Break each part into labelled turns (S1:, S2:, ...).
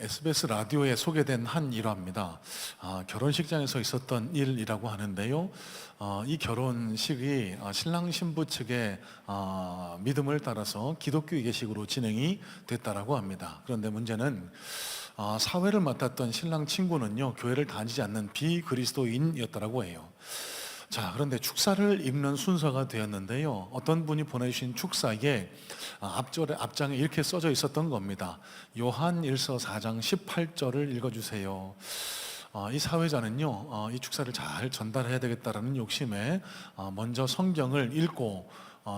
S1: SBS 라디오에 소개된 한 일화입니다. 결혼식장에서 있었던 일이라고 하는데요. 이 결혼식이 신랑 신부 측의 믿음을 따라서 기독교 예식으로 진행이 됐다라고 합니다. 그런데 문제는 사회를 맡았던 신랑 친구는요, 교회를 다니지 않는 비그리스도인이었다라고 해요. 자, 그런데 축사를 읽는 순서가 되었는데요. 어떤 분이 보내주신 축사에 앞장에 이렇게 써져 있었던 겁니다. 요한 1서 4장 18절을 읽어주세요. 이 사회자는요, 이 축사를 잘 전달해야 되겠다라는 욕심에 먼저 성경을 읽고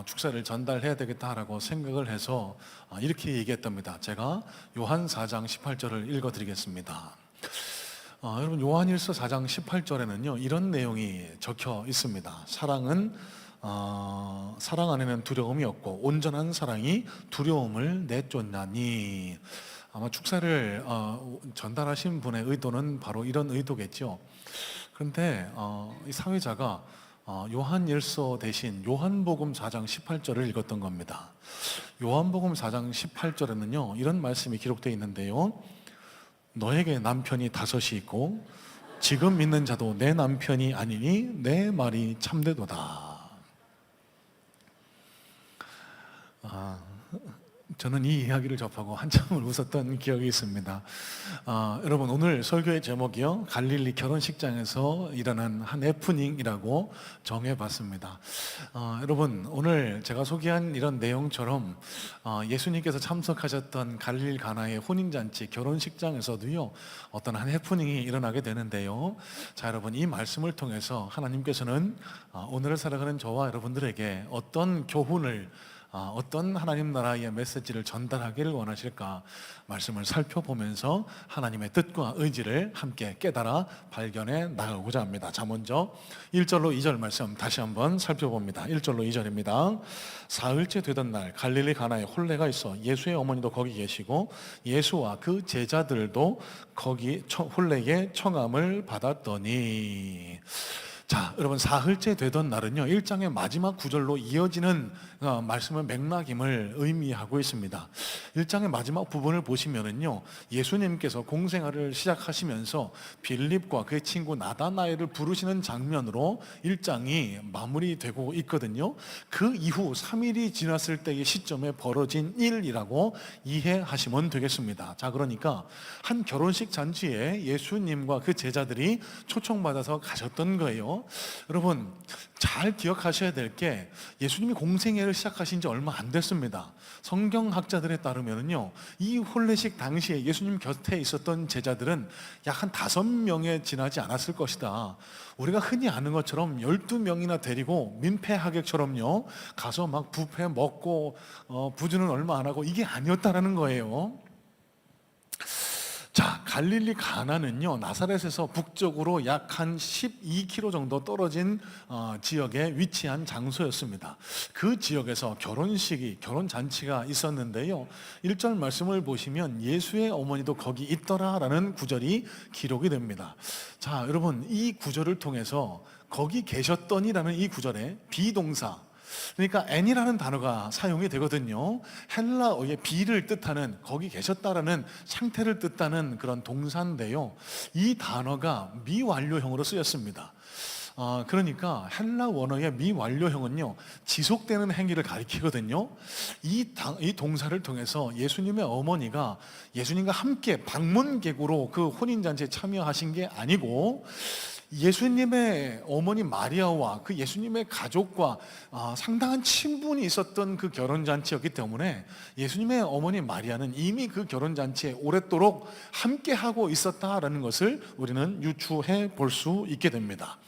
S1: 축사를 전달해야 되겠다라고 생각을 해서 이렇게 얘기했답니다. 제가 요한 4장 18절을 읽어드리겠습니다. 여러분, 요한일서 4장 18절에는요 이런 내용이 적혀 있습니다. 사랑 안에는 두려움이 없고 온전한 사랑이 두려움을 내쫓나니. 아마 축사를 전달하신 분의 의도는 바로 이런 의도겠죠. 그런데 이 사회자가 요한일서 대신 요한복음 4장 18절을 읽었던 겁니다. 요한복음 4장 18절에는요 이런 말씀이 기록되어 있는데요. 너에게 남편이 5이 있고 지금 있는 자도 내 남편이 아니니 내 말이 참되도다. 저는 이 이야기를 접하고 한참을 웃었던 기억이 있습니다. 여러분, 오늘 설교의 제목이요, 갈릴리 결혼식장에서 일어난 한 해프닝이라고 정해봤습니다. 여러분, 오늘 제가 소개한 이런 내용처럼 예수님께서 참석하셨던 갈릴 가나의 혼인잔치 결혼식장에서도요 어떤 한 해프닝이 일어나게 되는데요. 자, 여러분, 이 말씀을 통해서 하나님께서는 오늘을 살아가는 저와 여러분들에게 어떤 교훈을, 어떤 하나님 나라의 메시지를 전달하기를 원하실까 말씀을 살펴보면서 하나님의 뜻과 의지를 함께 깨달아 발견해 나가고자 합니다. 자, 먼저 1절로 2절 말씀 다시 한번 살펴봅니다. 1절로 2절입니다. 사흘째 되던 날 갈릴리 가나에 혼례가 있어 예수의 어머니도 거기 계시고 예수와 그 제자들도 거기 혼례의 청함을 받았더니. 자, 여러분, 사흘째 되던 날은요 1장의 마지막 구절로 이어지는 말씀의 맥락임을 의미하고 있습니다. 1장의 마지막 부분을 보시면은요 예수님께서 공생활을 시작하시면서 빌립과 그의 친구 나다나엘을 부르시는 장면으로 1장이 마무리되고 있거든요. 그 이후 3일이 지났을 때의 시점에 벌어진 일이라고 이해하시면 되겠습니다. 자, 그러니까 한 결혼식 잔치에 예수님과 그 제자들이 초청받아서 가셨던 거예요. 여러분, 잘 기억하셔야 될 게 예수님이 공생애를 시작하신 지 얼마 안 됐습니다. 성경학자들에 따르면요 이 혼례식 당시에 예수님 곁에 있었던 제자들은 약 한 5명에 지나지 않았을 것이다. 우리가 흔히 아는 것처럼 12명이나 데리고 민폐하객처럼요 가서 막 뷔페 먹고 부주는 얼마 안 하고 이게 아니었다라는 거예요. 자, 갈릴리 가나는요 나사렛에서 북쪽으로 약 한 12km 정도 떨어진 지역에 위치한 장소였습니다. 그 지역에서 결혼잔치가 있었는데요 1절 말씀을 보시면 예수의 어머니도 거기 있더라라는 구절이 기록이 됩니다. 자, 여러분, 이 구절을 통해서 거기 계셨더니라는 이 구절에 비동사, 그러니까 n이라는 단어가 사용이 되거든요. 헬라어의 be를 뜻하는, 거기 계셨다라는 상태를 뜻하는 그런 동사인데요 이 단어가 미완료형으로 쓰였습니다. 그러니까 헬라 원어의 미완료형은요 지속되는 행위를 가리키거든요. 이 동사를 통해서 예수님의 어머니가 예수님과 함께 방문객으로 그 혼인잔치에 참여하신 게 아니고 예수님의 어머니 마리아와 그 예수님의 가족과 상당한 친분이 있었던 그 결혼잔치였기 때문에 예수님의 어머니 마리아는 이미 그 결혼잔치에 오랫도록 함께하고 있었다라는 것을 우리는 유추해 볼 수 있게 됩니다.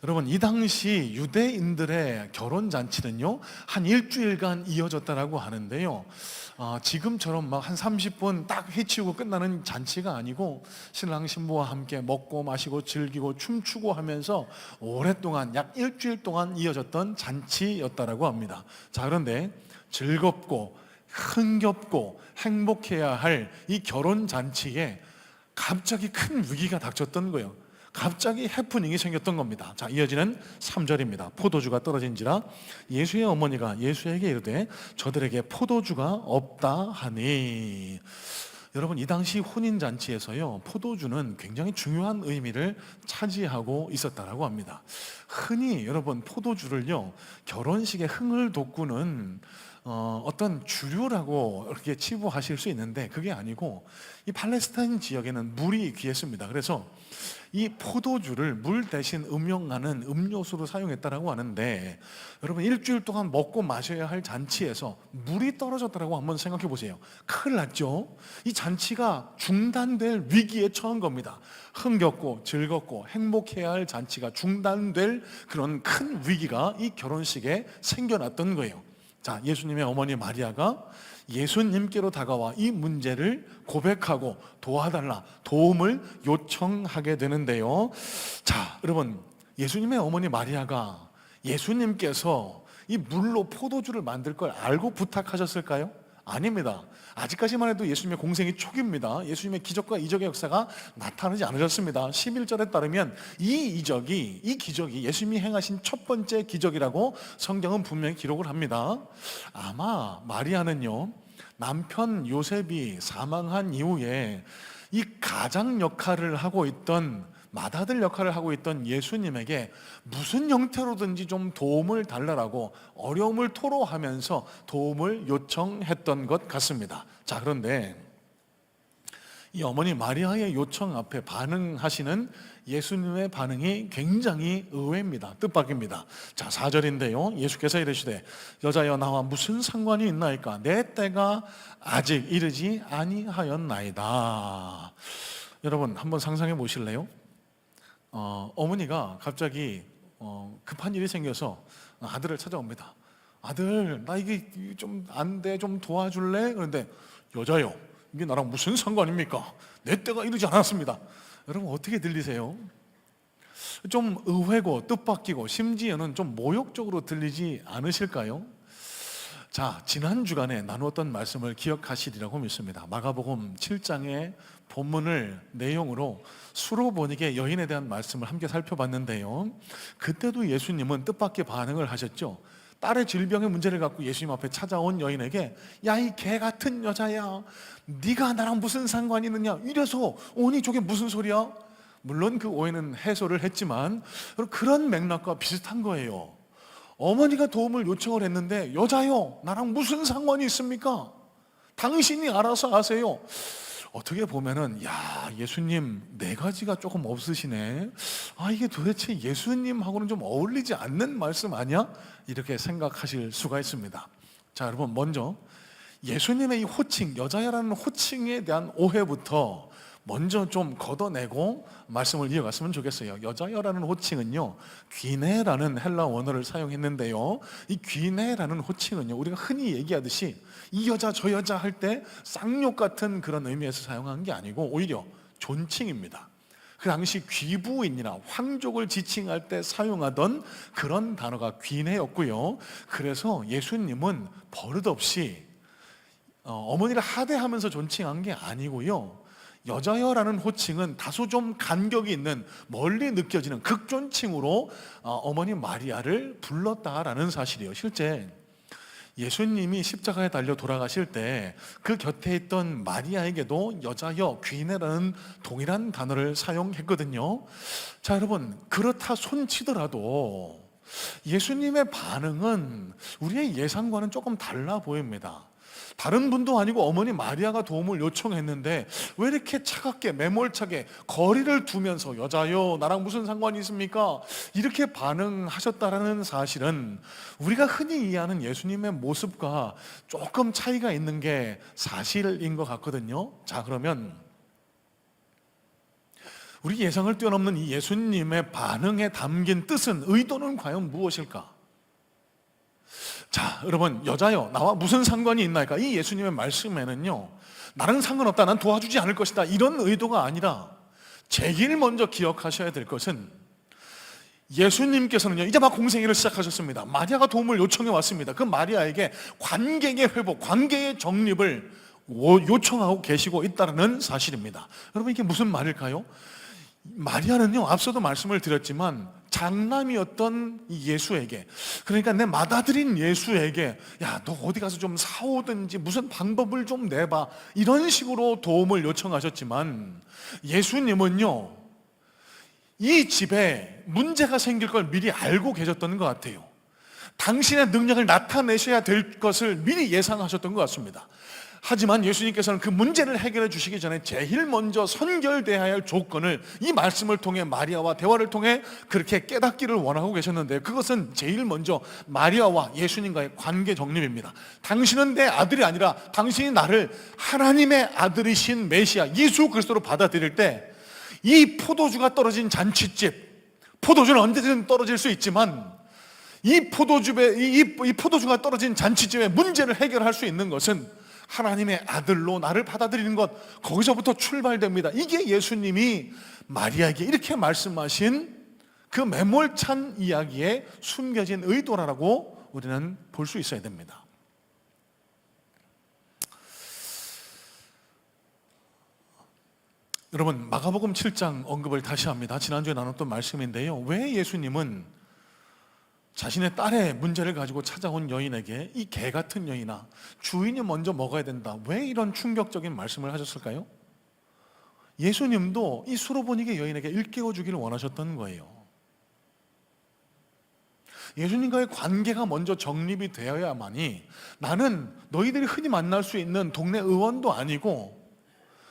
S1: 여러분, 이 당시 유대인들의 결혼잔치는요 한 일주일간 이어졌다라고 하는데요 지금처럼 막 한 30분 딱 해치우고 끝나는 잔치가 아니고 신랑 신부와 함께 먹고 마시고 즐기고 춤추고 하면서 오랫동안 약 일주일 동안 이어졌던 잔치였다라고 합니다. 자, 그런데 즐겁고 흥겹고 행복해야 할 이 결혼잔치에 갑자기 큰 위기가 닥쳤던 거예요. 갑자기 해프닝이 생겼던 겁니다. 자, 이어지는 3절입니다. 포도주가 떨어진지라 예수의 어머니가 예수에게 이르되 저들에게 포도주가 없다 하니. 여러분, 이 당시 혼인잔치에서요, 포도주는 굉장히 중요한 의미를 차지하고 있었다라고 합니다. 흔히 여러분, 포도주를요, 결혼식의 흥을 돋구는 어떤 주류라고 이렇게 치부하실 수 있는데, 그게 아니고 이 팔레스타인 지역에는 물이 귀했습니다. 그래서 이 포도주를 물 대신 음용하는 음료수로 사용했다라고 하는데, 여러분, 일주일 동안 먹고 마셔야 할 잔치에서 물이 떨어졌다라고 한번 생각해 보세요. 큰일 났죠? 이 잔치가 중단될 위기에 처한 겁니다. 흥겹고 즐겁고 행복해야 할 잔치가 중단될 그런 큰 위기가 이 결혼식에 생겨났던 거예요. 자, 예수님의 어머니 마리아가 예수님께로 다가와 이 문제를 고백하고 도와달라, 도움을 요청하게 되는데요. 자, 여러분, 예수님의 어머니 마리아가 예수님께서 이 물로 포도주를 만들 걸 알고 부탁하셨을까요? 아닙니다. 아직까지만 해도 예수님의 공생이 초기입니다. 예수님의 기적과 이적의 역사가 나타나지 않으셨습니다. 11절에 따르면 이 기적이 예수님이 행하신 첫 번째 기적이라고 성경은 분명히 기록을 합니다. 아마 마리아는요, 남편 요셉이 사망한 이후에 이 가장 역할을 하고 있던, 맏아들 역할을 하고 있던 예수님에게 무슨 형태로든지 좀 도움을 달라고 어려움을 토로하면서 도움을 요청했던 것 같습니다. 자, 그런데 이 어머니 마리아의 요청 앞에 반응하시는 예수님의 반응이 굉장히 의외입니다. 뜻밖입니다. 자, 4절인데요, 예수께서 이르시되 여자여 나와 무슨 상관이 있나이까? 내 때가 아직 이르지 아니하였나이다. 여러분, 한번 상상해 보실래요? 어머니가 갑자기 급한 일이 생겨서 아들을 찾아옵니다. 아들, 나 이게 좀 안 돼, 좀 도와줄래? 그런데 여자요, 이게 나랑 무슨 상관입니까? 내 때가 이르지 않았습니다. 여러분, 어떻게 들리세요? 좀 의외고 뜻밖이고 심지어는 좀 모욕적으로 들리지 않으실까요? 자, 지난 주간에 나누었던 말씀을 기억하시리라고 믿습니다. 마가복음 7장의 본문을 내용으로 수로보니게 여인에 대한 말씀을 함께 살펴봤는데요, 그때도 예수님은 뜻밖의 반응을 하셨죠. 딸의 질병의 문제를 갖고 예수님 앞에 찾아온 여인에게 야, 이 개 같은 여자야, 네가 나랑 무슨 상관이 있느냐, 이래서 오니 저게 무슨 소리야? 물론 그 오해는 해소를 했지만 그런 맥락과 비슷한 거예요. 어머니가 도움을 요청을 했는데 여자요, 나랑 무슨 상관이 있습니까? 당신이 알아서 하세요. 어떻게 보면은 야, 예수님 네 가지가 조금 없으시네. 아, 이게 도대체 예수님하고는 좀 어울리지 않는 말씀 아니야? 이렇게 생각하실 수가 있습니다. 자, 여러분, 먼저 예수님의 이 호칭, 여자야라는 호칭에 대한 오해부터 먼저 좀 걷어내고 말씀을 이어갔으면 좋겠어요. 여자여라는 호칭은요, 귀네라는 헬라 원어를 사용했는데요, 이 귀네라는 호칭은요, 우리가 흔히 얘기하듯이 이 여자 저 여자 할 때 쌍욕 같은 그런 의미에서 사용한 게 아니고 오히려 존칭입니다. 그 당시 귀부인이나 황족을 지칭할 때 사용하던 그런 단어가 귀네였고요. 그래서 예수님은 버릇없이 어머니를 하대하면서 존칭한 게 아니고요, 여자여라는 호칭은 다소 좀 간격이 있는, 멀리 느껴지는 극존칭으로 어머니 마리아를 불렀다라는 사실이에요. 실제 예수님이 십자가에 달려 돌아가실 때 그 곁에 있던 마리아에게도 여자여, 귀인이라는 동일한 단어를 사용했거든요. 자, 여러분, 그렇다 손치더라도 예수님의 반응은 우리의 예상과는 조금 달라 보입니다. 다른 분도 아니고 어머니 마리아가 도움을 요청했는데 왜 이렇게 차갑게 매몰차게 거리를 두면서 여자요, 나랑 무슨 상관이 있습니까? 이렇게 반응하셨다라는 사실은 우리가 흔히 이해하는 예수님의 모습과 조금 차이가 있는 게 사실인 것 같거든요. 자, 그러면 우리 예상을 뛰어넘는 이 예수님의 반응에 담긴 뜻은, 의도는 과연 무엇일까? 자, 여러분, 여자여, 나와 무슨 상관이 있나이까? 이 예수님의 말씀에는요, 나랑 상관없다, 난 도와주지 않을 것이다, 이런 의도가 아니라 제일 먼저 기억하셔야 될 것은 예수님께서는요, 이제 막 공생애를 시작하셨습니다. 마리아가 도움을 요청해 왔습니다. 그 마리아에게 관계의 회복, 관계의 정립을 요청하고 계시고 있다는 사실입니다. 여러분, 이게 무슨 말일까요? 마리아는요, 앞서도 말씀을 드렸지만 장남이었던 이 예수에게, 그러니까 내 맏아들인 예수에게 야, 너 어디 가서 좀 사오든지 무슨 방법을 좀 내봐, 이런 식으로 도움을 요청하셨지만 예수님은요, 이 집에 문제가 생길 걸 미리 알고 계셨던 것 같아요. 당신의 능력을 나타내셔야 될 것을 미리 예상하셨던 것 같습니다. 하지만 예수님께서는 그 문제를 해결해 주시기 전에 제일 먼저 선결돼야 할 조건을 이 말씀을 통해, 마리아와 대화를 통해 그렇게 깨닫기를 원하고 계셨는데, 그것은 제일 먼저 마리아와 예수님과의 관계 정립입니다. 당신은 내 아들이 아니라 당신이 나를 하나님의 아들이신 메시아 예수 그리스도로 받아들일 때, 이 포도주가 떨어진 잔칫집, 포도주는 언제든 떨어질 수 있지만 이 포도주가 떨어진 잔치집의 문제를 해결할 수 있는 것은 하나님의 아들로 나를 받아들이는 것, 거기서부터 출발됩니다. 이게 예수님이 마리아에게 이렇게 말씀하신 그 매몰찬 이야기에 숨겨진 의도라고 우리는 볼 수 있어야 됩니다. 여러분, 마가복음 7장 언급을 다시 합니다. 지난주에 나눴던 말씀인데요, 왜 예수님은 자신의 딸의 문제를 가지고 찾아온 여인에게 이 개 같은 여인아, 주인이 먼저 먹어야 된다, 왜 이런 충격적인 말씀을 하셨을까요? 예수님도 이 수로보니게 여인에게 일깨워 주기를 원하셨던 거예요. 예수님과의 관계가 먼저 정립이 되어야만이, 나는 너희들이 흔히 만날 수 있는 동네 의원도 아니고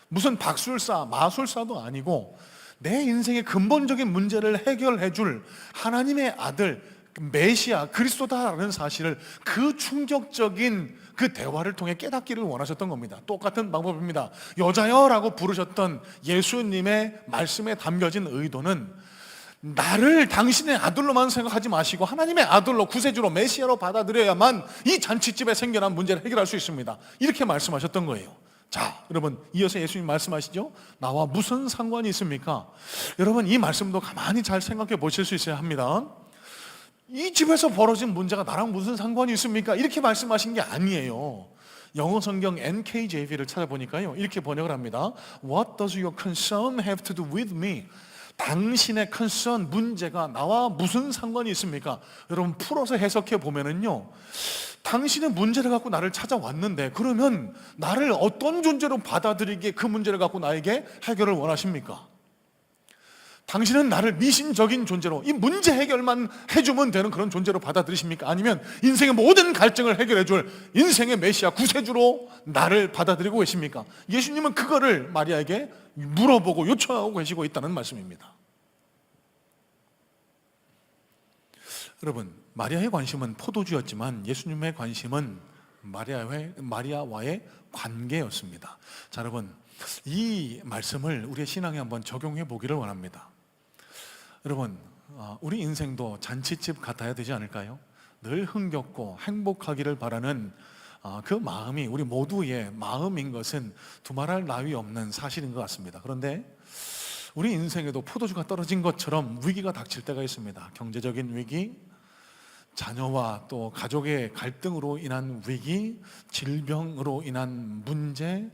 S1: 무슨 박술사, 마술사도 아니고 내 인생의 근본적인 문제를 해결해 줄 하나님의 아들 메시아 그리스도다라는 사실을, 그 충격적인 그 대화를 통해 깨닫기를 원하셨던 겁니다. 똑같은 방법입니다. 여자여 라고 부르셨던 예수님의 말씀에 담겨진 의도는, 나를 당신의 아들로만 생각하지 마시고 하나님의 아들로, 구세주로, 메시아로 받아들여야만 이 잔치집에 생겨난 문제를 해결할 수 있습니다, 이렇게 말씀하셨던 거예요. 자, 여러분, 이어서 예수님 말씀하시죠. 나와 무슨 상관이 있습니까? 여러분, 이 말씀도 가만히 잘 생각해 보실 수 있어야 합니다. 이 집에서 벌어진 문제가 나랑 무슨 상관이 있습니까? 이렇게 말씀하신 게 아니에요. 영어 성경 NKJV를 찾아보니까요, 이렇게 번역을 합니다. What does your concern have to do with me? 당신의 concern, 문제가 나와 무슨 상관이 있습니까? 여러분, 풀어서 해석해 보면은요, 당신의 문제를 갖고 나를 찾아왔는데, 그러면 나를 어떤 존재로 받아들이기에 그 문제를 갖고 나에게 해결을 원하십니까? 당신은 나를 미신적인 존재로, 이 문제 해결만 해주면 되는 그런 존재로 받아들이십니까? 아니면 인생의 모든 갈증을 해결해줄 인생의 메시아 구세주로 나를 받아들이고 계십니까? 예수님은 그거를 마리아에게 물어보고 요청하고 계시고 있다는 말씀입니다. 여러분, 마리아의 관심은 포도주였지만 예수님의 관심은 마리아와의 관계였습니다. 자, 여러분, 이 말씀을 우리의 신앙에 한번 적용해 보기를 원합니다. 여러분, 우리 인생도 잔치집 같아야 되지 않을까요? 늘 흥겹고 행복하기를 바라는 그 마음이 우리 모두의 마음인 것은 두말할 나위 없는 사실인 것 같습니다. 그런데 우리 인생에도 포도주가 떨어진 것처럼 위기가 닥칠 때가 있습니다. 경제적인 위기, 자녀와 또 가족의 갈등으로 인한 위기, 질병으로 인한 문제,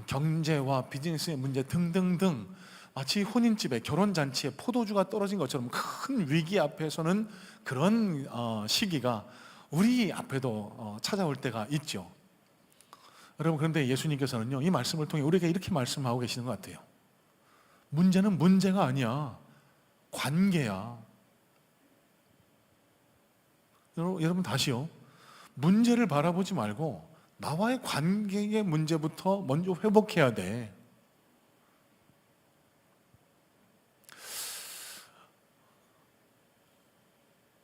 S1: 경제와 비즈니스의 문제 등등등, 마치 혼인집에, 결혼잔치에 포도주가 떨어진 것처럼 큰 위기 앞에서는 그런 시기가 우리 앞에도 찾아올 때가 있죠. 여러분, 그런데 예수님께서는요, 이 말씀을 통해 우리에게 이렇게 말씀하고 계시는 것 같아요. 문제는 문제가 아니야, 관계야. 여러분, 다시요, 문제를 바라보지 말고 나와의 관계의 문제부터 먼저 회복해야 돼.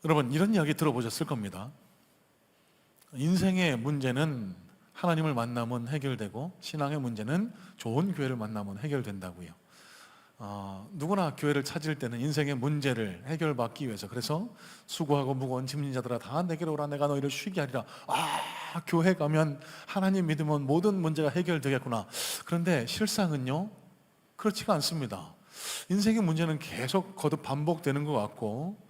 S1: 여러분, 이런 이야기 들어보셨을 겁니다. 인생의 문제는 하나님을 만나면 해결되고, 신앙의 문제는 좋은 교회를 만나면 해결된다고요. 누구나 교회를 찾을 때는 인생의 문제를 해결받기 위해서, 그래서 수고하고 무거운 짐진 자들아 다 내게로 오라, 내가 너희를 쉬게 하리라. 교회 가면 하나님 믿으면 모든 문제가 해결되겠구나. 그런데 실상은요, 그렇지가 않습니다. 인생의 문제는 계속 거듭 반복되는 것 같고,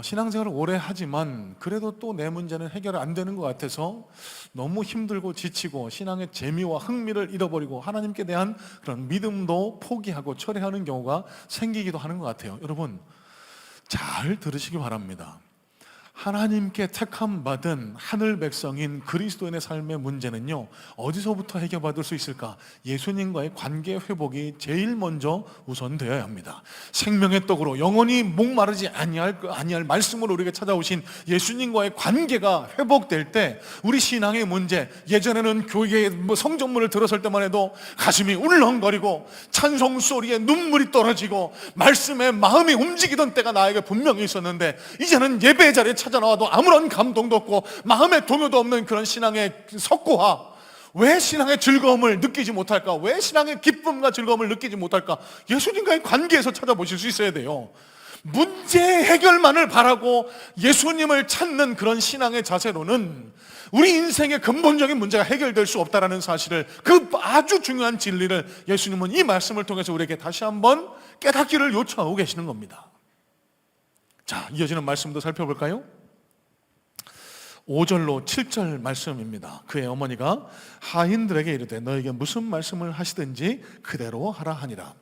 S1: 신앙생활을 오래 하지만 그래도 또 내 문제는 해결 안 되는 것 같아서 너무 힘들고 지치고 신앙의 재미와 흥미를 잃어버리고 하나님께 대한 그런 믿음도 포기하고 철회하는 경우가 생기기도 하는 것 같아요. 여러분, 잘 들으시기 바랍니다. 하나님께 택함 받은 하늘 백성인 그리스도인의 삶의 문제는요, 어디서부터 해결받을 수 있을까? 예수님과의 관계 회복이 제일 먼저 우선되어야 합니다. 생명의 떡으로 영원히 목마르지 아니할 말씀으로 우리에게 찾아오신 예수님과의 관계가 회복될 때 우리 신앙의 문제, 예전에는 교회에 성전문을 들어설 때만 해도 가슴이 울렁거리고 찬송 소리에 눈물이 떨어지고 말씀에 마음이 움직이던 때가 나에게 분명히 있었는데, 이제는 예배 자리에 찾아나와도 아무런 감동도 없고 마음의 동요도 없는 그런 신앙의 석고화. 왜 신앙의 즐거움을 느끼지 못할까? 왜 신앙의 기쁨과 즐거움을 느끼지 못할까? 예수님과의 관계에서 찾아보실 수 있어야 돼요. 문제 해결만을 바라고 예수님을 찾는 그런 신앙의 자세로는 우리 인생의 근본적인 문제가 해결될 수 없다는 사실을, 그 아주 중요한 진리를 예수님은 이 말씀을 통해서 우리에게 다시 한번 깨닫기를 요청하고 계시는 겁니다. 자, 이어지는 말씀도 살펴볼까요? 5절로 7절 말씀입니다. 그의 어머니가 하인들에게 이르되 너에게 무슨 말씀을 하시든지 그대로 하라 하니라.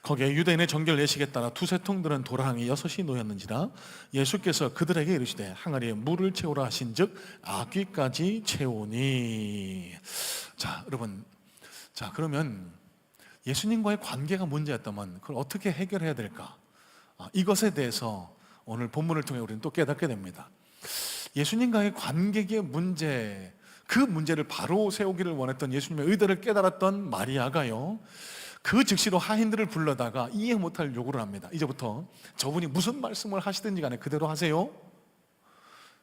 S1: 거기에 유대인의 정결 예식에 따라 두세 통 들은 도랑이 6이 놓였는지라. 예수께서 그들에게 이르시되 항아리에 물을 채우라 하신즉 아귀까지 채우니. 자, 여러분, 자, 그러면 예수님과의 관계가 문제였다면 그걸 어떻게 해결해야 될까? 이것에 대해서 오늘 본문을 통해 우리는 또 깨닫게 됩니다. 예수님과의 관계의 문제, 그 문제를 바로 세우기를 원했던 예수님의 의도를 깨달았던 마리아가요, 그 즉시로 하인들을 불러다가 이해 못할 요구를 합니다. 이제부터 저분이 무슨 말씀을 하시든지 간에 그대로 하세요.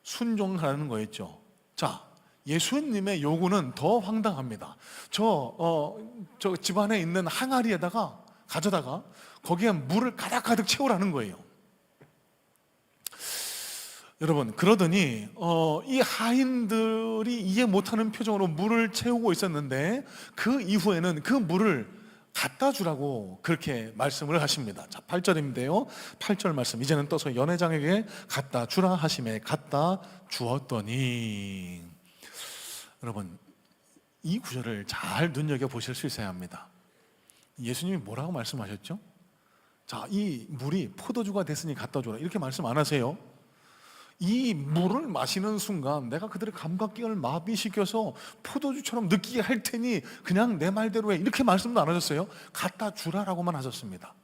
S1: 순종하라는 거였죠. 자, 예수님의 요구는 더 황당합니다. 저 집안에 있는 항아리에다가 가져다가 거기에 물을 가득 채우라는 거예요. 여러분, 그러더니 이 하인들이 이해 못하는 표정으로 물을 채우고 있었는데 그 이후에는 그 물을 갖다 주라고 그렇게 말씀을 하십니다. 자, 8절인데요 8절 말씀, 이제는 떠서 연회장에게 갖다 주라 하심에 갖다 주었더니. 여러분, 이 구절을 잘 눈여겨보실 수 있어야 합니다. 예수님이 뭐라고 말씀하셨죠? 자, 이 물이 포도주가 됐으니 갖다 주라, 이렇게 말씀 안 하세요. 이 물을 마시는 순간 내가 그들의 감각기관을 마비시켜서 포도주처럼 느끼게 할 테니 그냥 내 말대로 해, 이렇게 말씀도 안 하셨어요. 갖다 주라라고만 하셨습니다.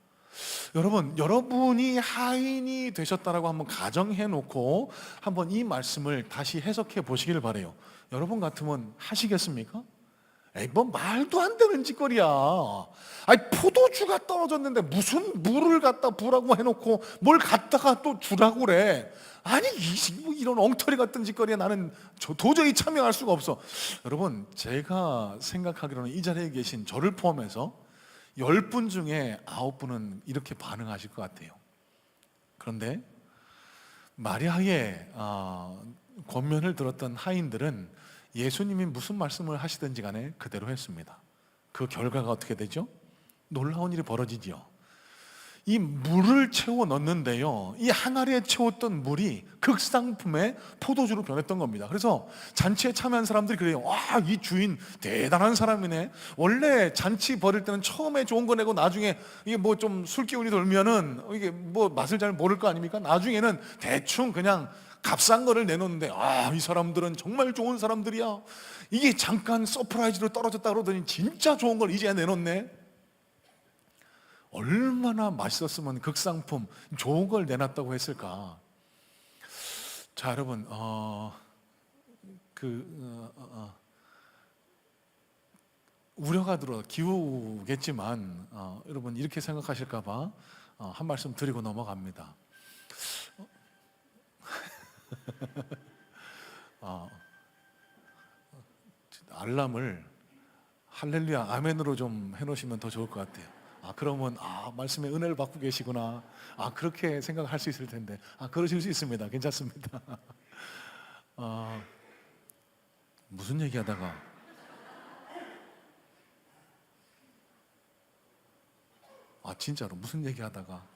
S1: 여러분, 여러분이 하인이 되셨다라고 한번 가정해 놓고 한번 이 말씀을 다시 해석해 보시기를 바래요. 여러분 같으면 하시겠습니까? 에이, 뭐 말도 안 되는 짓거리야. 아니, 포도주가 떨어졌는데 무슨 물을 갖다 부라고 해놓고 뭘 갖다가 또 주라고 그래. 아니, 이런 엉터리 같은 짓거리에 나는 도저히 참여할 수가 없어. 여러분, 제가 생각하기로는 이 자리에 계신 저를 포함해서 10분 중에 9분은 이렇게 반응하실 것 같아요. 그런데 마리아의 권면을 들었던 하인들은 예수님이 무슨 말씀을 하시든지 간에 그대로 했습니다. 그 결과가 어떻게 되죠? 놀라운 일이 벌어지죠. 이 물을 채워 넣는데요, 이 항아리에 채웠던 물이 극상품의 포도주로 변했던 겁니다. 그래서 잔치에 참여한 사람들이 그래요. 와, 이 주인 대단한 사람이네. 원래 잔치 벌일 때는 처음에 좋은 거 내고 나중에 이게 뭐 좀 술 기운이 돌면은 이게 뭐 맛을 잘 모를 거 아닙니까? 나중에는 대충 그냥 값싼 거를 내놓는데, 이 사람들은 정말 좋은 사람들이야. 이게 잠깐 서프라이즈로 떨어졌다 그러더니 진짜 좋은 걸 이제 내놓네. 얼마나 맛있었으면 극상품 좋은 걸 내놨다고 했을까. 자, 여러분, 우려가 들어 기우겠지만 여러분 이렇게 생각하실까 봐 한 말씀 드리고 넘어갑니다. 알람을 할렐루야 아멘으로 좀 해놓으시면 더 좋을 것 같아요. 그러면 말씀의 은혜를 받고 계시구나, 그렇게 생각할 수 있을 텐데, 그러실 수 있습니다. 괜찮습니다. 무슨 얘기하다가 진짜로 무슨 얘기하다가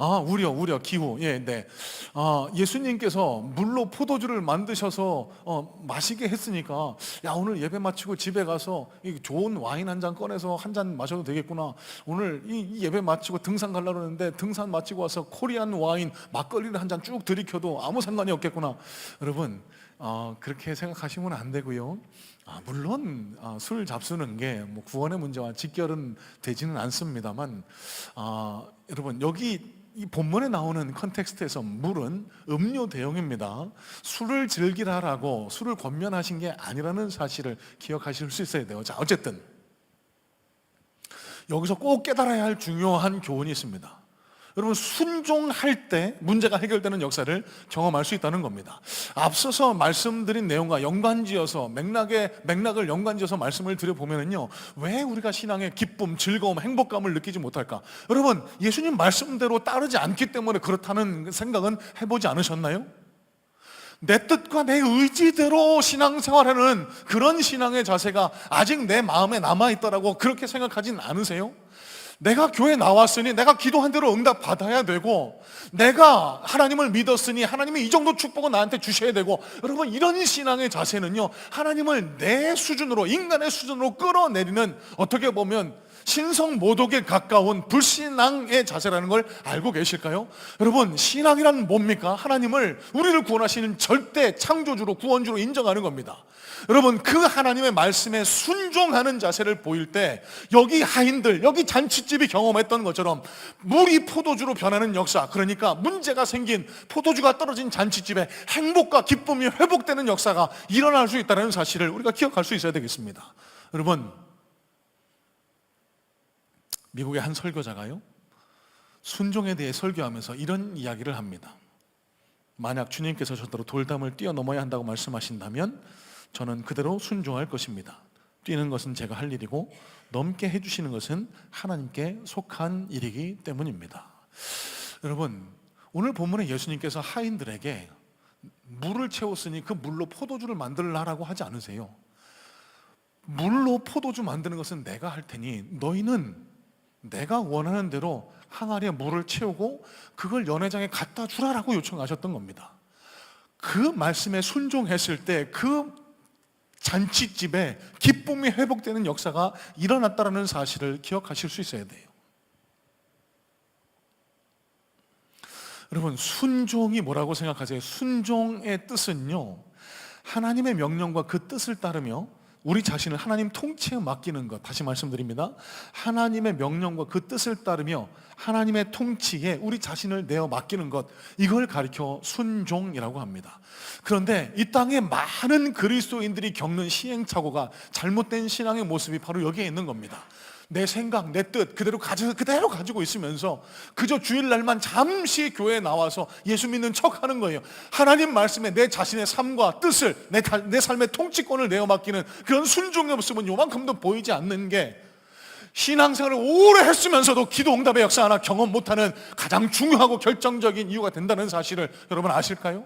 S1: 우려, 기후. 예, 네. 예수님께서 물로 포도주를 만드셔서 마시게 했으니까, 야, 오늘 예배 마치고 집에 가서 이 좋은 와인 한 잔 꺼내서 한 잔 마셔도 되겠구나. 오늘 이 예배 마치고 등산 가려고 그러는데 등산 마치고 와서 코리안 와인 막걸리를 한 잔 쭉 들이켜도 아무 상관이 없겠구나. 여러분, 그렇게 생각하시면 안 되고요. 물론 술 잡수는 게 뭐 구원의 문제와 직결은 되지는 않습니다만, 여러분, 여기 이 본문에 나오는 컨텍스트에서 물은 음료 대용입니다. 술을 즐기라라고 술을 권면하신 게 아니라는 사실을 기억하실 수 있어야 돼요. 자, 어쨌든 여기서 꼭 깨달아야 할 중요한 교훈이 있습니다. 여러분, 순종할 때 문제가 해결되는 역사를 경험할 수 있다는 겁니다. 앞서서 말씀드린 내용과 연관지어서 맥락을 연관지어서 말씀을 드려보면요, 왜 우리가 신앙의 기쁨, 즐거움, 행복감을 느끼지 못할까? 여러분, 예수님 말씀대로 따르지 않기 때문에 그렇다는 생각은 해보지 않으셨나요? 내 뜻과 내 의지대로 신앙생활하는 그런 신앙의 자세가 아직 내 마음에 남아있더라고 그렇게 생각하진 않으세요? 내가 교회 나왔으니 내가 기도한 대로 응답 받아야 되고, 내가 하나님을 믿었으니 하나님이 이 정도 축복을 나한테 주셔야 되고, 여러분, 이런 신앙의 자세는요, 하나님을 내 수준으로, 인간의 수준으로 끌어내리는, 어떻게 보면 신성모독에 가까운 불신앙의 자세라는 걸 알고 계실까요? 여러분, 신앙이란 뭡니까? 하나님을, 우리를 구원하시는 절대 창조주로, 구원주로 인정하는 겁니다. 여러분, 그 하나님의 말씀에 순종하는 자세를 보일 때, 여기 하인들, 여기 잔치집이 경험했던 것처럼 물이 포도주로 변하는 역사, 그러니까 문제가 생긴 포도주가 떨어진 잔치집에 행복과 기쁨이 회복되는 역사가 일어날 수 있다는 사실을 우리가 기억할 수 있어야 되겠습니다. 여러분, 미국의 한 설교자가요, 순종에 대해 설교하면서 이런 이야기를 합니다. 만약 주님께서 저대로 돌담을 뛰어넘어야 한다고 말씀하신다면 저는 그대로 순종할 것입니다. 뛰는 것은 제가 할 일이고 넘게 해주시는 것은 하나님께 속한 일이기 때문입니다. 여러분, 오늘 본문에 예수님께서 하인들에게 물을 채웠으니 그 물로 포도주를 만들라라고 하지 않으세요. 물로 포도주 만드는 것은 내가 할 테니 너희는 내가 원하는 대로 항아리에 물을 채우고 그걸 연회장에 갖다 주라라고 요청하셨던 겁니다. 그 말씀에 순종했을 때 그 잔치집에 기쁨이 회복되는 역사가 일어났다는 사실을 기억하실 수 있어야 돼요. 여러분, 순종이 뭐라고 생각하세요? 순종의 뜻은요, 하나님의 명령과 그 뜻을 따르며 우리 자신을 하나님 통치에 맡기는 것. 다시 말씀드립니다. 하나님의 명령과 그 뜻을 따르며 하나님의 통치에 우리 자신을 내어 맡기는 것, 이걸 가리켜 순종이라고 합니다. 그런데 이 땅에 많은 그리스도인들이 겪는 시행착오가, 잘못된 신앙의 모습이 바로 여기에 있는 겁니다. 내 생각, 내 뜻 그대로 가지고 있으면서 그저 주일날만 잠시 교회에 나와서 예수 믿는 척하는 거예요. 하나님 말씀에 내 자신의 삶과 뜻을, 내 삶의 통치권을 내어 맡기는 그런 순종의 모습은 요만큼도 보이지 않는 게, 신앙생활을 오래 했으면서도 기도 응답의 역사 하나 경험 못하는 가장 중요하고 결정적인 이유가 된다는 사실을 여러분 아실까요?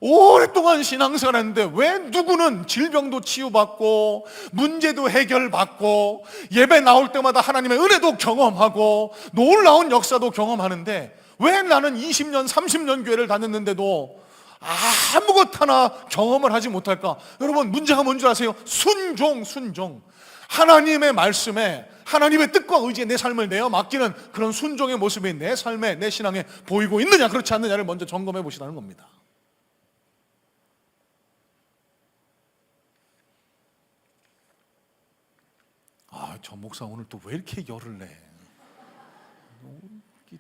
S1: 오랫동안 신앙생활 했는데 왜 누구는 질병도 치유받고 문제도 해결받고 예배 나올 때마다 하나님의 은혜도 경험하고 놀라운 역사도 경험하는데, 왜 나는 20년 30년 교회를 다녔는데도 아무것 하나 경험을 하지 못할까? 여러분, 문제가 뭔지 아세요? 순종. 하나님의 말씀에, 하나님의 뜻과 의지에 내 삶을 내어 맡기는 그런 순종의 모습이 내 삶에, 내 신앙에 보이고 있느냐 그렇지 않느냐를 먼저 점검해 보시라는 겁니다. 저 목사 오늘 또 왜 이렇게 열을 내?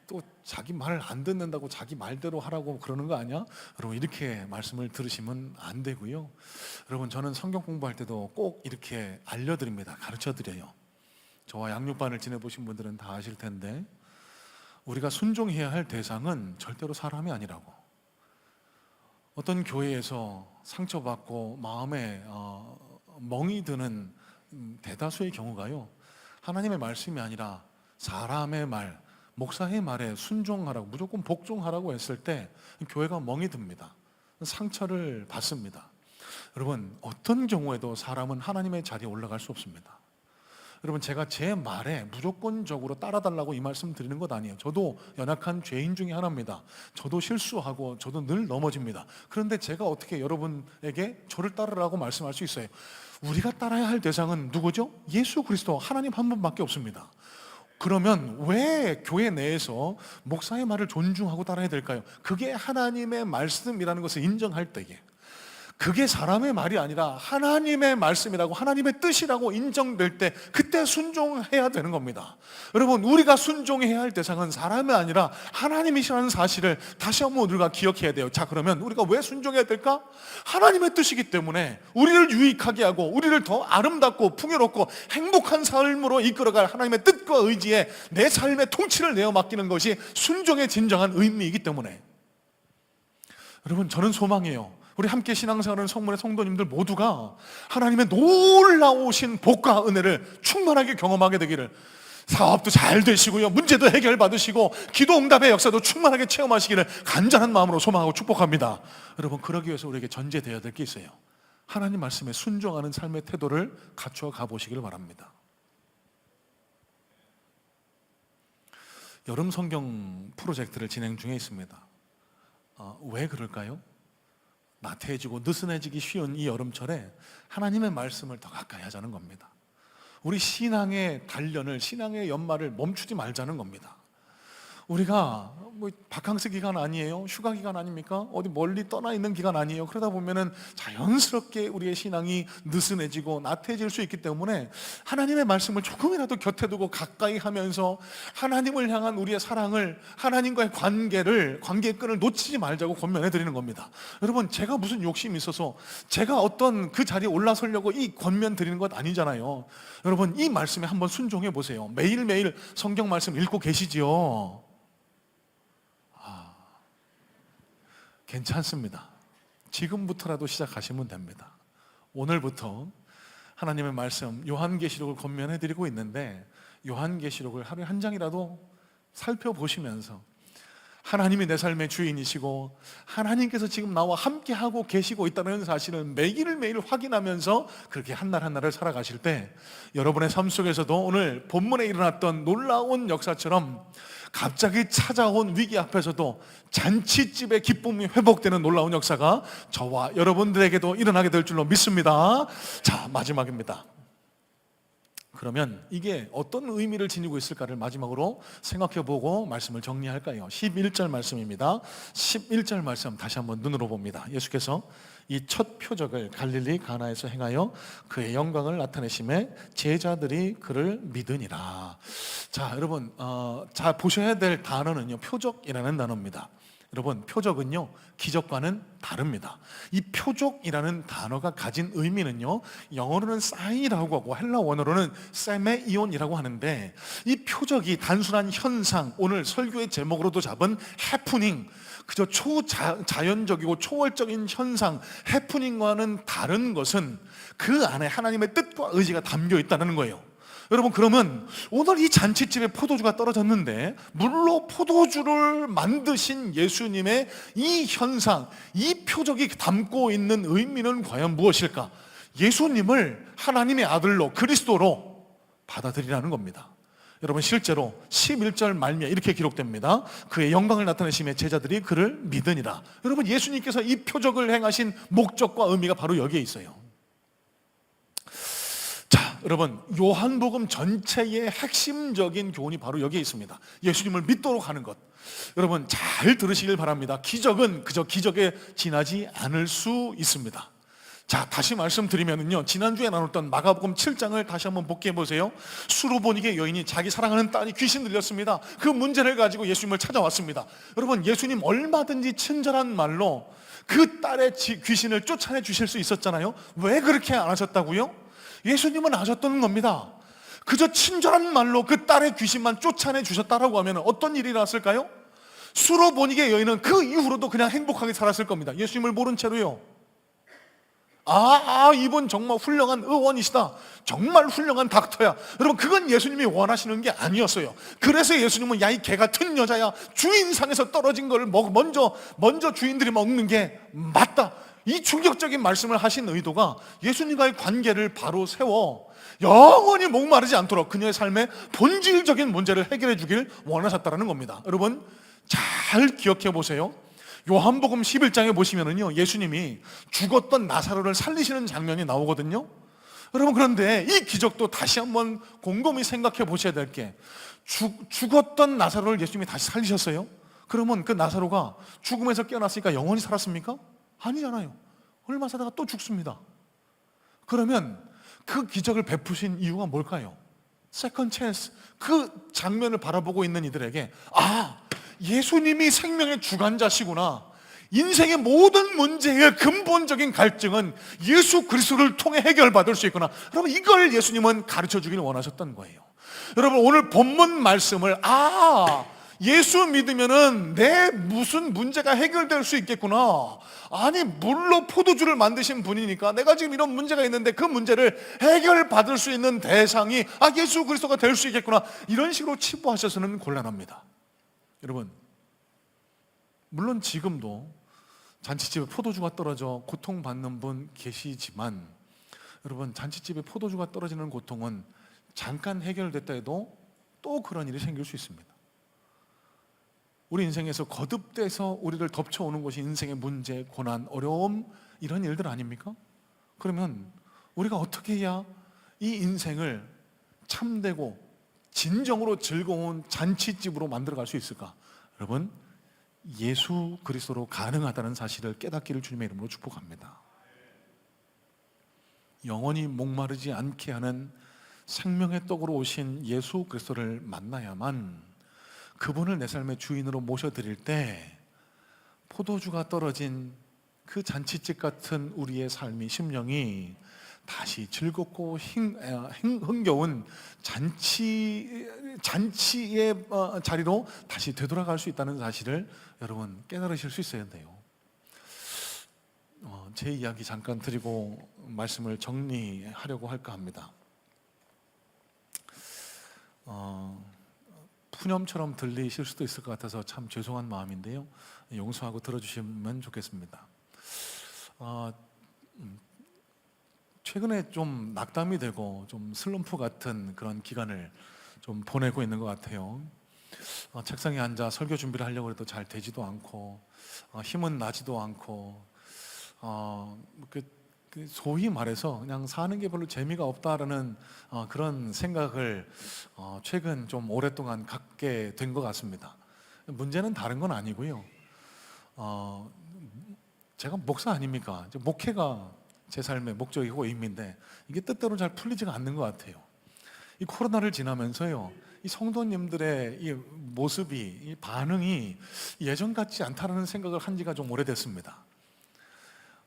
S1: 또 자기 말 안 듣는다고 자기 말대로 하라고 그러는 거 아니야? 여러분, 이렇게 말씀을 들으시면 안 되고요. 여러분, 저는 성경 공부할 때도 꼭 이렇게 알려드립니다. 가르쳐드려요. 저와 양육반을 지내보신 분들은 다 아실 텐데, 우리가 순종해야 할 대상은 절대로 사람이 아니라고. 어떤 교회에서 상처받고 마음에 멍이 드는 대다수의 경우가요, 하나님의 말씀이 아니라 사람의 말, 목사의 말에 순종하라고, 무조건 복종하라고 했을 때 교회가 멍이 듭니다. 상처를 받습니다. 여러분, 어떤 경우에도 사람은 하나님의 자리에 올라갈 수 없습니다. 여러분, 제가 제 말에 무조건적으로 따라달라고 이 말씀 드리는 것 아니에요. 저도 연약한 죄인 중에 하나입니다. 저도 실수하고 저도 늘 넘어집니다. 그런데 제가 어떻게 여러분에게 저를 따르라고 말씀할 수 있어요? 우리가 따라야 할 대상은 누구죠? 예수 그리스도, 하나님 한 분밖에 없습니다. 그러면 왜 교회 내에서 목사의 말을 존중하고 따라야 될까요? 그게 하나님의 말씀이라는 것을 인정할 때에, 그게 사람의 말이 아니라 하나님의 말씀이라고, 하나님의 뜻이라고 인정될 때, 그때 순종해야 되는 겁니다. 여러분, 우리가 순종해야 할 대상은 사람이 아니라 하나님이시라는 사실을 다시 한번 우리가 기억해야 돼요. 자, 그러면 우리가 왜 순종해야 될까? 하나님의 뜻이기 때문에 우리를 유익하게 하고 우리를 더 아름답고 풍요롭고 행복한 삶으로 이끌어갈 하나님의 뜻과 의지에 내 삶의 통치를 내어 맡기는 것이 순종의 진정한 의미이기 때문에, 여러분, 저는 소망이에요. 우리 함께 신앙생활하는 성문의 성도님들 모두가 하나님의 놀라우신 복과 은혜를 충만하게 경험하게 되기를, 사업도 잘 되시고요, 문제도 해결받으시고 기도 응답의 역사도 충만하게 체험하시기를 간절한 마음으로 소망하고 축복합니다. 여러분, 그러기 위해서 우리에게 전제되어야 될 게 있어요. 하나님 말씀에 순종하는 삶의 태도를 갖추어 가보시길 바랍니다. 여름 성경 프로젝트를 진행 중에 있습니다. 왜 그럴까요? 나태해지고 느슨해지기 쉬운 이 여름철에 하나님의 말씀을 더 가까이 하자는 겁니다. 우리 신앙의 단련을, 신앙의 연말을 멈추지 말자는 겁니다. 우리가 뭐 바캉스 기간 아니에요? 휴가 기간 아닙니까? 어디 멀리 떠나 있는 기간 아니에요? 그러다 보면은 자연스럽게 우리의 신앙이 느슨해지고 나태해질 수 있기 때문에 하나님의 말씀을 조금이라도 곁에 두고 가까이 하면서 하나님을 향한 우리의 사랑을, 하나님과의 관계의 끈을 놓치지 말자고 권면해 드리는 겁니다. 여러분, 제가 무슨 욕심이 있어서 제가 어떤 그 자리에 올라서려고 이 권면 드리는 것 아니잖아요. 여러분, 이 말씀에 한번 순종해 보세요. 매일매일 성경 말씀 읽고 계시지요? 괜찮습니다. 지금부터라도 시작하시면 됩니다. 오늘부터 하나님의 말씀, 요한계시록을 권면해드리고 있는데, 요한계시록을 하루에 한 장이라도 살펴보시면서 하나님이 내 삶의 주인이시고 하나님께서 지금 나와 함께하고 계시고 있다는 사실을 매일매일 확인하면서 그렇게 한날 한날을 살아가실 때, 여러분의 삶 속에서도 오늘 본문에 일어났던 놀라운 역사처럼 갑자기 찾아온 위기 앞에서도 잔치집의 기쁨이 회복되는 놀라운 역사가 저와 여러분들에게도 일어나게 될 줄로 믿습니다. 자, 마지막입니다. 그러면 이게 어떤 의미를 지니고 있을까를 마지막으로 생각해보고 말씀을 정리할까요? 11절 말씀입니다. 11절 말씀 다시 한번 눈으로 봅니다. 예수께서 이 첫 표적을 갈릴리 가나에서 행하여 그의 영광을 나타내심에 제자들이 그를 믿으니라. 자, 여러분, 자 보셔야 될 단어는요, 표적이라는 단어입니다. 여러분, 표적은요, 기적과는 다릅니다. 이 표적이라는 단어가 가진 의미는요, 영어로는 사인이라고 하고 헬라 원어로는 세메이온이라고 하는데, 이 표적이 단순한 현상, 오늘 설교의 제목으로도 잡은 해프닝, 그저 초자연적이고 초월적인 현상, 해프닝과는 다른 것은 그 안에 하나님의 뜻과 의지가 담겨 있다는 거예요. 여러분, 그러면 오늘 이 잔치집에 포도주가 떨어졌는데 물로 포도주를 만드신 예수님의 이 현상, 이 표적이 담고 있는 의미는 과연 무엇일까? 예수님을 하나님의 아들로, 그리스도로 받아들이라는 겁니다. 여러분, 실제로 11절 말미에 이렇게 기록됩니다. 그의 영광을 나타내심에 제자들이 그를 믿으니라. 여러분, 예수님께서 이 표적을 행하신 목적과 의미가 바로 여기에 있어요. 자, 여러분, 요한복음 전체의 핵심적인 교훈이 바로 여기에 있습니다. 예수님을 믿도록 하는 것. 여러분, 잘 들으시길 바랍니다. 기적은 그저 기적에 지나지 않을 수 있습니다. 자, 다시 말씀드리면요, 지난주에 나눴던 마가복음 7장을 다시 한번 복기해 보세요. 수로보니게 여인이 자기 사랑하는 딸이 귀신 들렸습니다. 그 문제를 가지고 예수님을 찾아왔습니다. 여러분, 예수님 얼마든지 친절한 말로 그 딸의 귀신을 쫓아내 주실 수 있었잖아요. 왜 그렇게 안 하셨다고요? 예수님은 아셨던 겁니다. 그저 친절한 말로 그 딸의 귀신만 쫓아내 주셨다라고 하면 어떤 일이 일어났을까요? 수로보니게 여인은 그 이후로도 그냥 행복하게 살았을 겁니다. 예수님을 모른 채로요. 이분 정말 훌륭한 의원이시다, 정말 훌륭한 닥터야. 여러분, 그건 예수님이 원하시는 게 아니었어요. 그래서 예수님은 야, 이 개 같은 여자야, 주인상에서 떨어진 걸 먼저 주인들이 먹는 게 맞다, 이 충격적인 말씀을 하신 의도가 예수님과의 관계를 바로 세워 영원히 목마르지 않도록 그녀의 삶의 본질적인 문제를 해결해 주길 원하셨다는 겁니다. 여러분, 잘 기억해 보세요. 요한복음 11장에 보시면은요, 예수님이 죽었던 나사로를 살리시는 장면이 나오거든요. 여러분, 그런데 이 기적도 다시 한번 곰곰이 생각해 보셔야 될 게, 죽었던 나사로를 예수님이 다시 살리셨어요. 그러면 그 나사로가 죽음에서 깨어났으니까 영원히 살았습니까? 아니잖아요. 얼마 사다가 또 죽습니다. 그러면 그 기적을 베푸신 이유가 뭘까요? 세컨 찬스. 그 장면을 바라보고 있는 이들에게, 예수님이 생명의 주관자시구나, 인생의 모든 문제의 근본적인 갈증은 예수 그리스도를 통해 해결받을 수 있구나, 여러분, 이걸 예수님은 가르쳐 주길 원하셨던 거예요. 여러분, 오늘 본문 말씀을 예수 믿으면은 내 무슨 문제가 해결될 수 있겠구나, 아니 물로 포도주를 만드신 분이니까 내가 지금 이런 문제가 있는데 그 문제를 해결받을 수 있는 대상이 예수 그리스도가 될 수 있겠구나, 이런 식으로 치부하셔서는 곤란합니다. 여러분, 물론 지금도 잔치집에 포도주가 떨어져 고통받는 분 계시지만, 여러분, 잔치집에 포도주가 떨어지는 고통은 잠깐 해결됐다 해도 또 그런 일이 생길 수 있습니다. 우리 인생에서 거듭돼서 우리를 덮쳐오는 것이 인생의 문제, 고난, 어려움, 이런 일들 아닙니까? 그러면 우리가 어떻게 해야 이 인생을 참되고 진정으로 즐거운 잔치집으로 만들어갈 수 있을까? 여러분, 예수 그리스도로 가능하다는 사실을 깨닫기를 주님의 이름으로 축복합니다. 영원히 목마르지 않게 하는 생명의 떡으로 오신 예수 그리스도를 만나야만, 그분을 내 삶의 주인으로 모셔드릴 때 포도주가 떨어진 그 잔치집 같은 우리의 삶이, 심령이 다시 즐겁고 흥겨운 잔치의 자리로 다시 되돌아갈 수 있다는 사실을 여러분 깨달으실 수 있어야 돼요. 제 이야기 잠깐 드리고 말씀을 정리하려고 할까 합니다. 푸념처럼 들리실 수도 있을 것 같아서 참 죄송한 마음인데요, 용서하고 들어주시면 좋겠습니다. 최근에 좀 낙담이 되고 좀 슬럼프 같은 그런 기간을 좀 보내고 있는 것 같아요. 책상에 앉아 설교 준비를 하려고 해도 잘 되지도 않고, 힘은 나지도 않고, 소위 말해서 그냥 사는 게 별로 재미가 없다라는 그런 생각을 최근 좀 오랫동안 갖게 된 것 같습니다. 문제는 다른 건 아니고요. 제가 목사 아닙니까? 목회가 제 삶의 목적이고 의미인데 이게 뜻대로 잘 풀리지가 않는 것 같아요. 이 코로나를 지나면서요, 이 성도님들의 이 모습이, 이 반응이 예전 같지 않다는 생각을 한 지가 좀 오래됐습니다.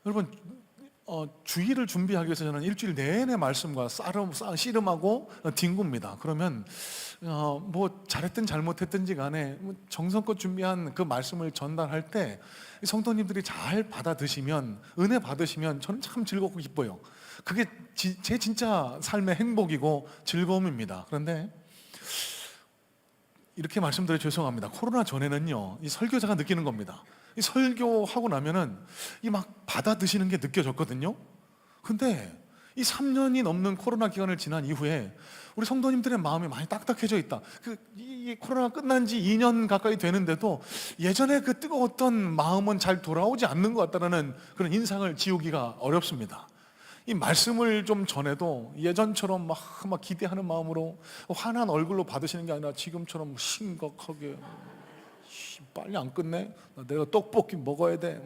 S1: 여러분, 주일을 준비하기 위해서 저는 일주일 내내 말씀과 씨름하고 뒹굽니다. 그러면 뭐 잘했든 잘못했든지 간에 정성껏 준비한 그 말씀을 전달할 때 성도님들이 잘 받아드시면, 은혜 받으시면 저는 참 즐겁고 기뻐요. 그게 제 진짜 삶의 행복이고 즐거움입니다. 그런데 이렇게 말씀드려 죄송합니다. 코로나 전에는요, 이 설교자가 느끼는 겁니다. 이 설교하고 나면은 이 막 받아드시는 게 느껴졌거든요. 근데 이 3년이 넘는 코로나 기간을 지난 이후에 우리 성도님들의 마음이 많이 딱딱해져 있다. 이 코로나가 끝난 지 2년 가까이 되는데도 예전에 그 뜨거웠던 마음은 잘 돌아오지 않는 것 같다는 그런 인상을 지우기가 어렵습니다. 이 말씀을 좀 전해도 예전처럼 막 기대하는 마음으로 환한 얼굴로 받으시는 게 아니라 지금처럼 심각하게, 빨리 안 끝내? 내가 떡볶이 먹어야 돼.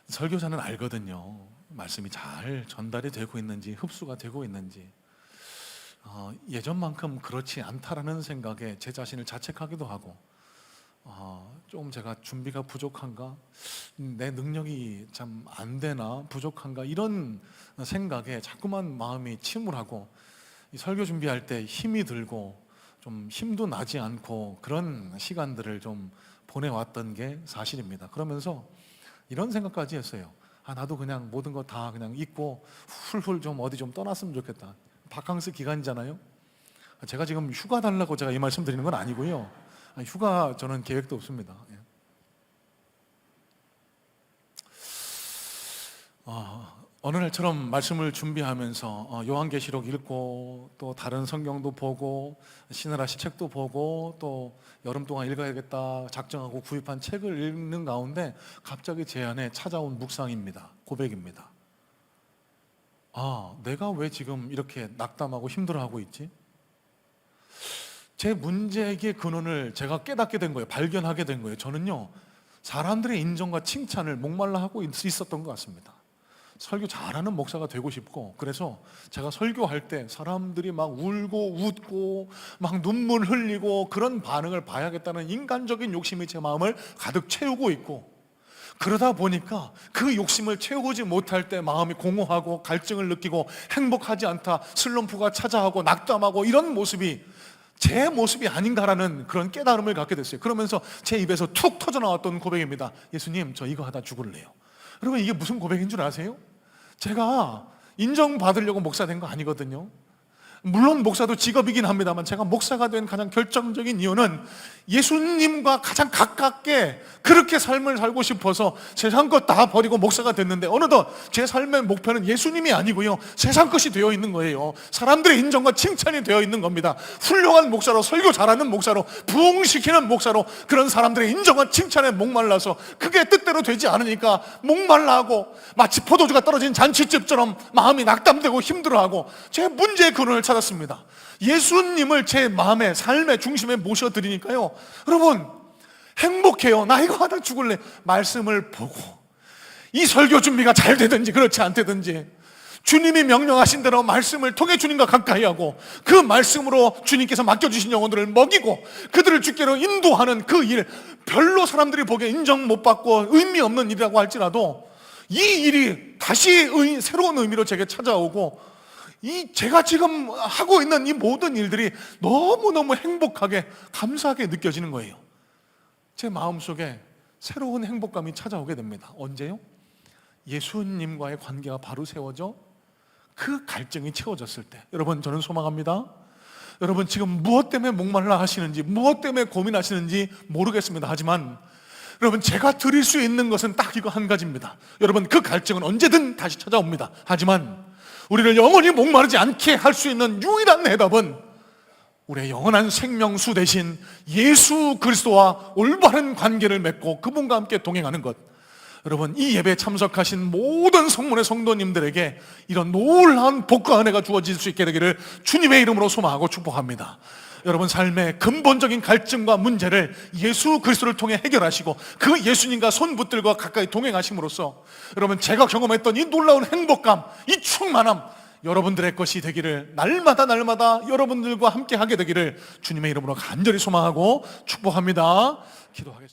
S1: 설교자는 알거든요. 말씀이 잘 전달이 되고 있는지, 흡수가 되고 있는지. 예전만큼 그렇지 않다라는 생각에 제 자신을 자책하기도 하고, 좀 제가 준비가 부족한가, 내 능력이 참 안 되나, 부족한가, 이런 생각에 자꾸만 마음이 침울하고, 이 설교 준비할 때 힘이 들고 좀 힘도 나지 않고 그런 시간들을 좀 보내왔던 게 사실입니다. 그러면서 이런 생각까지 했어요. 나도 그냥 모든 거 다 그냥 잊고 훌훌 좀 어디 좀 떠났으면 좋겠다. 바캉스 기간이잖아요. 제가 지금 휴가 달라고 제가 이 말씀 드리는 건 아니고요. 휴가 저는 계획도 없습니다. 어느 날처럼 말씀을 준비하면서 요한계시록 읽고 또 다른 성경도 보고 시느라 시책도 보고 또 여름 동안 읽어야겠다 작정하고 구입한 책을 읽는 가운데 갑자기 제 안에 찾아온 묵상입니다. 고백입니다. 내가 왜 지금 이렇게 낙담하고 힘들어하고 있지? 제 문제의 근원을 제가 깨닫게 된 거예요. 발견하게 된 거예요. 저는요, 사람들의 인정과 칭찬을 목말라 하고 있었던 것 같습니다. 설교 잘하는 목사가 되고 싶고, 그래서 제가 설교할 때 사람들이 막 울고 웃고 막 눈물 흘리고 그런 반응을 봐야겠다는 인간적인 욕심이 제 마음을 가득 채우고 있고, 그러다 보니까 그 욕심을 채우지 못할 때 마음이 공허하고 갈증을 느끼고 행복하지 않다, 슬럼프가 찾아오고 낙담하고 이런 모습이 제 모습이 아닌가라는 그런 깨달음을 갖게 됐어요. 그러면서 제 입에서 툭 터져나왔던 고백입니다. 예수님, 저 이거 하다 죽을래요. 여러분, 이게 무슨 고백인 줄 아세요? 제가 인정받으려고 목사 된 거 아니거든요. 물론 목사도 직업이긴 합니다만 제가 목사가 된 가장 결정적인 이유는 예수님과 가장 가깝게 그렇게 삶을 살고 싶어서 세상 것 다 버리고 목사가 됐는데, 어느덧 제 삶의 목표는 예수님이 아니고요, 세상 것이 되어 있는 거예요. 사람들의 인정과 칭찬이 되어 있는 겁니다. 훌륭한 목사로, 설교 잘하는 목사로, 부흥시키는 목사로 그런 사람들의 인정과 칭찬에 목말라서 그게 뜻대로 되지 않으니까 목말라하고 마치 포도주가 떨어진 잔치집처럼 마음이 낙담되고 힘들어하고 제 문제의 근원을 찾았습니다. 예수님을 제 마음의 삶의 중심에 모셔드리니까요, 여러분 행복해요. 나 이거 하다 죽을래. 말씀을 보고 이 설교 준비가 잘 되든지 그렇지 않다든지 주님이 명령하신 대로 말씀을 통해 주님과 가까이 하고 그 말씀으로 주님께서 맡겨주신 영혼들을 먹이고 그들을 주께로 인도하는 그 일, 별로 사람들이 보기에 인정 못 받고 의미 없는 일이라고 할지라도 이 일이 다시 새로운 의미로 제게 찾아오고, 제가 지금 하고 있는 이 모든 일들이 너무너무 행복하게 감사하게 느껴지는 거예요. 제 마음속에 새로운 행복감이 찾아오게 됩니다. 언제요? 예수님과의 관계가 바로 세워져 그 갈증이 채워졌을 때. 여러분, 저는 소망합니다. 여러분 지금 무엇 때문에 목말라 하시는지, 무엇 때문에 고민하시는지 모르겠습니다. 하지만 여러분, 제가 드릴 수 있는 것은 딱 이거 한 가지입니다. 여러분, 그 갈증은 언제든 다시 찾아옵니다. 하지만 우리를 영원히 목마르지 않게 할 수 있는 유일한 해답은 우리의 영원한 생명수 대신 예수 그리스도와 올바른 관계를 맺고 그분과 함께 동행하는 것. 여러분, 이 예배에 참석하신 모든 성문의 성도님들에게 이런 놀라운 복과 은혜가 주어질 수 있게 되기를 주님의 이름으로 소망하고 축복합니다. 여러분 삶의 근본적인 갈증과 문제를 예수 그리스도를 통해 해결하시고 그 예수님과 손붙들과 가까이 동행하심으로써 여러분, 제가 경험했던 이 놀라운 행복감, 이 충만함, 여러분들의 것이 되기를, 날마다 여러분들과 함께 하게 되기를 주님의 이름으로 간절히 소망하고 축복합니다. 기도하겠습니다.